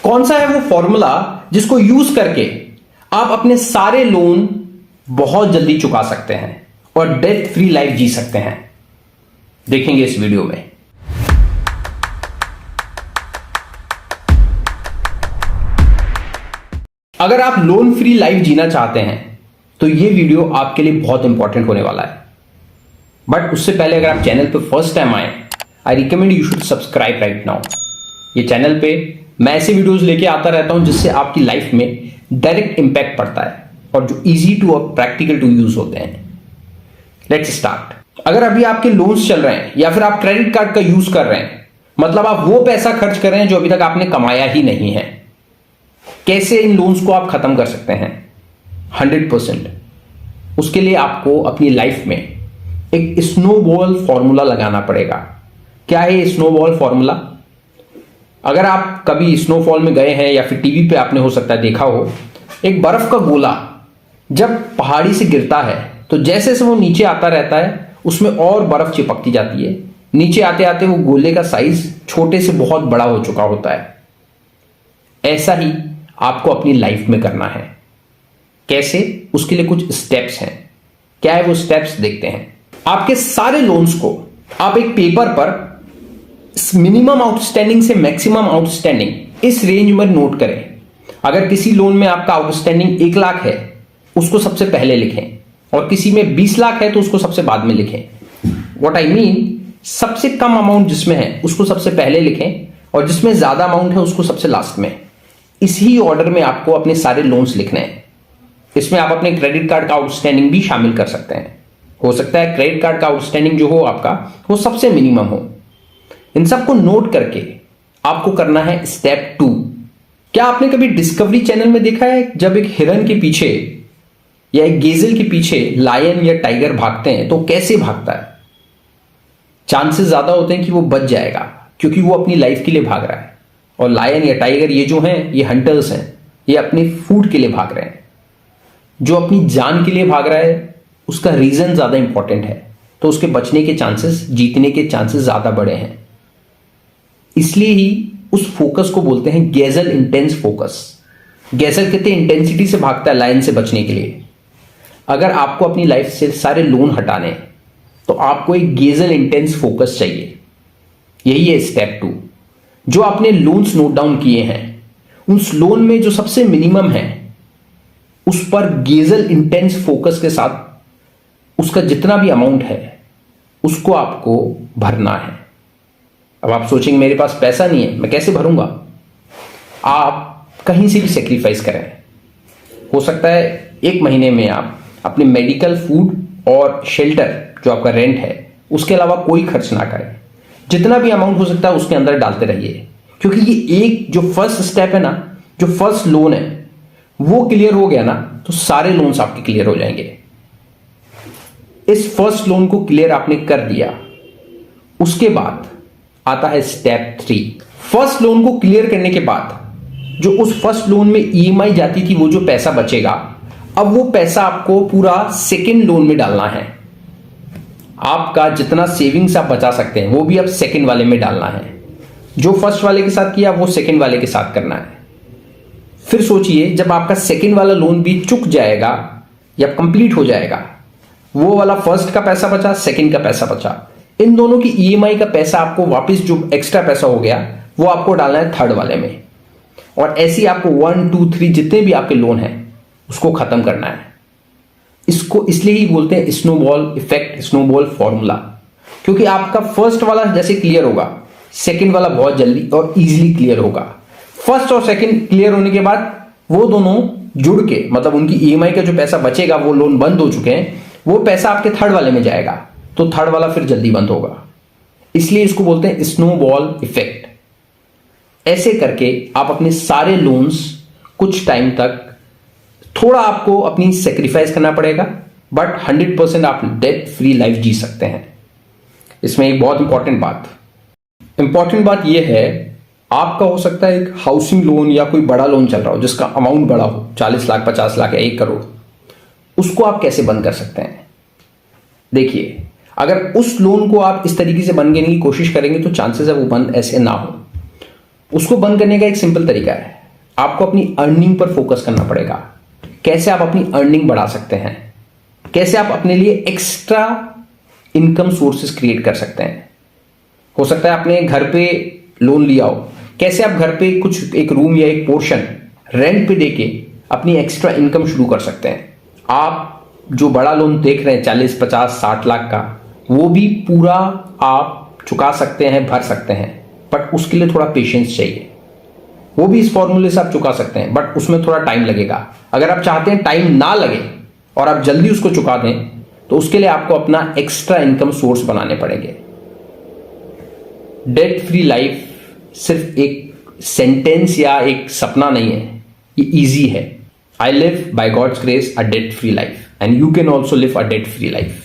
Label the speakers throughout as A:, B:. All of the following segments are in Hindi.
A: कौन सा है वो फॉर्मूला जिसको यूज करके आप अपने सारे लोन बहुत जल्दी चुका सकते हैं और डेट फ्री लाइफ जी सकते हैं, देखेंगे इस वीडियो में। अगर आप लोन फ्री लाइफ जीना चाहते हैं तो यह वीडियो आपके लिए बहुत इंपॉर्टेंट होने वाला है। बट उससे पहले अगर आप चैनल पे फर्स्ट टाइम आए, I recommend you should subscribe right now. ये चैनल पे मैं ऐसे वीडियोस लेके आता रहता हूं जिससे आपकी लाइफ में डायरेक्ट इंपैक्ट पड़ता है और जो इजी टू और प्रैक्टिकल टू यूज होते हैं। Let's start. अगर अभी आपके लोन्स चल रहे हैं या फिर आप क्रेडिट कार्ड का यूज कर रहे हैं, मतलब आप वो पैसा खर्च कर रहे हैं जो अभी तक आपने कमाया ही नहीं है, कैसे इन लोन्स को आप खत्म कर सकते हैं 100%? उसके लिए आपको अपनी लाइफ में एक स्नोबॉल फॉर्मूला लगाना पड़ेगा। क्या है ये स्नोबॉल फॉर्मूला? अगर आप कभी स्नोफॉल में गए हैं या फिर टीवी पे आपने हो सकता है देखा हो, एक बर्फ का गोला जब पहाड़ी से गिरता है तो जैसे जैसे वो नीचे आता रहता है उसमें और बर्फ चिपकती जाती है। नीचे आते आते वो गोले का साइज छोटे से बहुत बड़ा हो चुका होता है। ऐसा ही आपको अपनी लाइफ में करना है। कैसे? उसके लिए कुछ स्टेप्स हैं। क्या है वो स्टेप्स? देखते हैं। आपके सारे लोन्स को आप एक पेपर पर मिनिमम आउटस्टैंडिंग से मैक्सिमम आउटस्टैंडिंग इस रेंज में नोट करें। अगर किसी लोन में आपका आउटस्टैंडिंग 1 लाख है, उसको सबसे पहले लिखें, और किसी में 20 लाख है तो उसको सबसे बाद में लिखें। व्हाट आई मीन, सबसे कम अमाउंट जिसमें है उसको सबसे पहले लिखें और जिसमें ज्यादा अमाउंट है उसको सबसे लास्ट में। इसी ऑर्डर में आपको अपने सारे लोन्स लिखने हैं। इसमें आप अपने क्रेडिट कार्ड का आउटस्टैंडिंग भी शामिल कर सकते हैं। हो सकता है क्रेडिट कार्ड का आउटस्टैंडिंग जो हो आपका वो सबसे मिनिमम हो। इन सबको नोट करके आपको करना है स्टेप 2। क्या आपने कभी डिस्कवरी चैनल में देखा है जब एक हिरन के पीछे या एक गेजल के पीछे लायन या टाइगर भागते हैं तो कैसे भागता है? चांसेस ज्यादा होते हैं कि वो बच जाएगा क्योंकि वो अपनी लाइफ के लिए भाग रहा है। और लायन या टाइगर ये जो हैं ये हंटर्स हैं, ये अपने फूड के लिए भाग रहे हैं। जो अपनी जान के लिए भाग रहा है उसका रीजन ज्यादा इंपॉर्टेंट है, तो उसके बचने के चांसेस, जीतने के चांसेस ज्यादा बड़े हैं। इसलिए ही उस फोकस को बोलते हैं गेजल इंटेंस फोकस। गेजल कितने इंटेंसिटी से भागता है लायन से बचने के लिए। अगर आपको अपनी लाइफ से सारे लोन हटाने तो आपको एक गेजल इंटेंस फोकस चाहिए। यही है स्टेप 2। जो आपने लोन्स नोट डाउन किए हैं उस लोन में जो सबसे मिनिमम है उस पर गेजल इंटेंस फोकस के साथ उसका जितना भी अमाउंट है उसको आपको भरना है। अब आप सोचेंगे मेरे पास पैसा नहीं है, मैं कैसे भरूंगा? आप कहीं से भी सेक्रीफाइस करें। हो सकता है 1 महीने में आप अपने मेडिकल, फूड और शेल्टर जो आपका रेंट है उसके अलावा कोई खर्च ना करें। जितना भी अमाउंट हो सकता है उसके अंदर डालते रहिए, क्योंकि ये एक जो फर्स्ट स्टेप है ना, जो फर्स्ट लोन है वो क्लियर हो गया ना तो सारे लोन्स आपके क्लियर हो जाएंगे। इस फर्स्ट लोन को क्लियर आपने कर दिया, उसके बाद आता है स्टेप 3। फर्स्ट लोन को क्लियर करने के बाद जो उस फर्स्ट लोन में ईएमआई जाती थी, वो जो पैसा बचेगा, अब वो पैसा आपको पूरा सेकंड लोन में डालना है। आपका जितना सेविंग्स आप बचा सकते हैं वो भी अब सेकंड वाले में डालना है। जो फर्स्ट वाले के साथ किया वो सेकंड वाले के साथ करना है। फिर सोचिए, जब आपका सेकंड वाला लोन भी चुक जाएगा या कंप्लीट हो जाएगा, वो वाला फर्स्ट का पैसा बचा, सेकंड का पैसा बचा, इन दोनों की ईएमआई का पैसा आपको वापस, जो एक्स्ट्रा पैसा हो गया, वो आपको डालना है थर्ड वाले में। और ऐसे ही आपको 1, 2, 3 जितने भी आपके लोन हैं उसको खत्म करना है। इसको इसलिए ही बोलते हैं स्नोबॉल इफेक्ट, स्नोबॉल फॉर्मूला, क्योंकि आपका फर्स्ट वाला जैसे क्लियर होगा, सेकंड वाला बहुत जल्दी और इजीली क्लियर होगा। फर्स्ट और सेकंड क्लियर होने के बाद वो दोनों जुड़ के, मतलब उनकी ईएमआई का जो पैसा बचेगा, वो लोन बंद हो चुके हैं, वो पैसा आपके थर्ड वाले में जाएगा, तो थर्ड वाला फिर जल्दी बंद होगा। इसलिए इसको बोलते हैं स्नोबॉल इफेक्ट। ऐसे करके आप अपने सारे लोन्स कुछ टाइम तक, थोड़ा आपको अपनी सेक्रीफाइस करना पड़ेगा, बट 100% आप डेट फ्री लाइफ जी सकते हैं। इसमें एक बहुत इंपॉर्टेंट बात यह है, आपका हो सकता है एक हाउसिंग लोन या कोई बड़ा लोन चल रहा हो जिसका अमाउंट बड़ा हो, 40 लाख, 50 लाख या 1 करोड़, उसको आप कैसे बंद कर सकते हैं? देखिए, अगर उस लोन को आप इस तरीके से बंद करने की कोशिश करेंगे तो चांसेस है वो बंद ऐसे ना हो। उसको बंद करने का एक सिंपल तरीका है, आपको अपनी अर्निंग पर फोकस करना पड़ेगा। कैसे आप अपनी अर्निंग बढ़ा सकते हैं, कैसे आप अपने लिए एक्स्ट्रा इनकम सोर्सेस क्रिएट कर सकते हैं। हो सकता है आपने घर पे लोन लिया हो, कैसे आप घर पे कुछ एक रूम या एक पोर्शन रेंट पे देके अपनी एक्स्ट्रा इनकम शुरू कर सकते हैं। आप जो बड़ा लोन देख रहे हैं 40, 50, 60 लाख का, वो भी पूरा आप चुका सकते हैं, भर सकते हैं, बट उसके लिए थोड़ा पेशेंस चाहिए। वो भी इस फॉर्मूले से आप चुका सकते हैं, बट उसमें थोड़ा टाइम लगेगा। अगर आप चाहते हैं टाइम ना लगे और आप जल्दी उसको चुका दें, तो उसके लिए आपको अपना एक्स्ट्रा इनकम सोर्स बनाने पड़ेंगे। डेट फ्री लाइफ सिर्फ एक सेंटेंस या एक सपना नहीं है, ये इजी है। I live by God's grace a debt free life and you can also live a debt free life.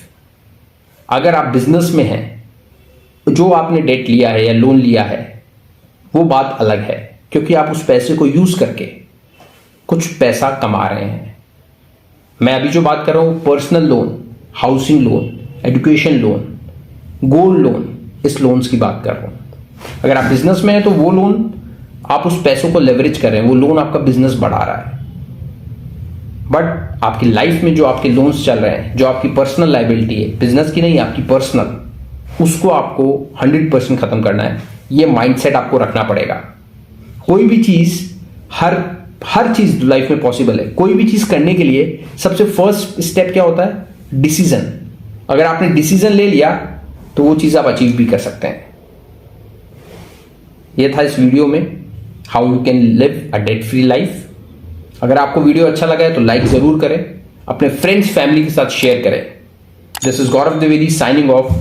A: अगर आप बिजनेस में हैं, जो आपने डेट लिया है या लोन लिया है, वो बात अलग है, क्योंकि आप उस पैसे को यूज करके कुछ पैसा कमा रहे हैं। मैं अभी जो बात कर रहा हूं personal loan, housing loan, education loan, gold loan, इस लोन्स की बात कर रहा हूं। अगर आप बिजनेस में हैं तो वो लोन आप उस पैसों को लेवरेज कर रहे हैं, वो लोन आपका बिजनेस बढ़ा रहा है। बट आपकी लाइफ में जो आपके लोन्स चल रहे हैं, जो आपकी पर्सनल लायबिलिटी है, बिजनेस की नहीं, आपकी पर्सनल, उसको आपको 100% खत्म करना है। ये माइंडसेट आपको रखना पड़ेगा। कोई भी चीज, हर चीज लाइफ में पॉसिबल है। कोई भी चीज करने के लिए सबसे फर्स्ट स्टेप क्या होता है? डिसीजन। अगर आपने डिसीजन ले लिया तो वो चीज आप अचीव भी कर सकते हैं। यह था इस वीडियो में how you can live a debt free life. अगर आपको वीडियो अच्छा लगा है तो लाइक जरूर करें, अपने फ्रेंड्स फैमिली के साथ शेयर करें। This is Gaurav Dwivedi signing off,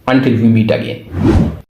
A: until we meet again.